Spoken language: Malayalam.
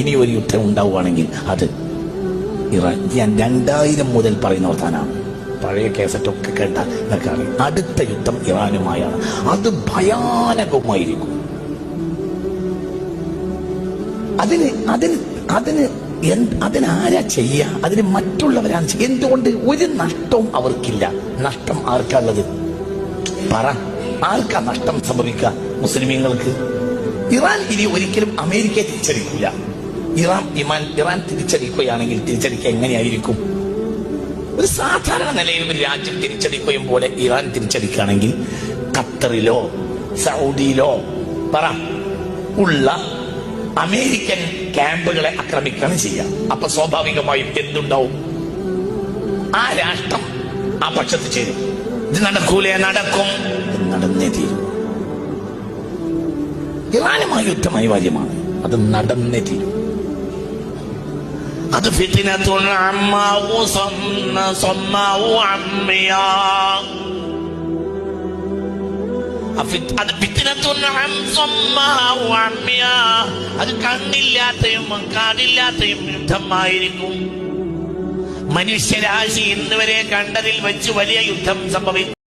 ഇനി ഒരു യുദ്ധം ഉണ്ടാവുകയാണെങ്കിൽ അത് ഇറാൻ. ഞാൻ 2000 മുതൽ പറയുന്ന വർത്താനാണ്. പഴയ കേസറ്റൊക്കെ കേട്ട ഇതൊക്കെയാണ്. അടുത്ത യുദ്ധം ഇറാനുമായാണ്. അത് ഭയാനകമായിരിക്കും. അതിനാരാ ചെയ്യുക? അതിന് മറ്റുള്ളവരാണ് ചെയ്യുക. എന്തുകൊണ്ട്? ഒരു നഷ്ടവും അവർക്കില്ല. നഷ്ടം ആർക്കുള്ളത്? പറ, ആർക്കാ നഷ്ടം സംഭവിക്കുക? മുസ്ലിമീങ്ങൾക്ക്. ഇറാൻ ഇനി ഒരിക്കലും അമേരിക്കയെ തിരിച്ചടിക്കൂല. ഇറാൻ തിരിച്ചടിക്കുകയാണെങ്കിൽ തിരിച്ചടിക്കുക എങ്ങനെയായിരിക്കും? ഒരു സാധാരണ നിലയിൽ ഒരു രാജ്യം തിരിച്ചടിക്കുകയും പോലെ ഇറാൻ തിരിച്ചടിക്കുകയാണെങ്കിൽ ഖത്തറിലോ സൗദിയിലോ പറ ഉള്ള അമേരിക്കൻ ക്യാമ്പുകളെ ആക്രമിക്കുകയാണ് ചെയ്യുക. അപ്പൊ സ്വാഭാവികമായും എന്തുണ്ടാവും? ആ രാഷ്ട്രം ആ പക്ഷത്ത് ചേരും. ഇത് നടക്കൂലേ? നടക്കും. നടന്നേ തീരും. ഇറാനുമായി യുദ്ധം അനിവാര്യമാണ്. അത് നടന്നേ തീരും. അത് ഫിത്നത്തുൻ അമ്മാഉ സമ്മാഉ അമ്മിയാ. അത് കണ്ണില്ലാത്തയും കാടില്ലാത്തയും യുദ്ധമായിരിക്കും. മനുഷ്യരാശി ഇന്നുവരെ കണ്ടതിൽ വെച്ച് വലിയ യുദ്ധം സംഭവിക്കും.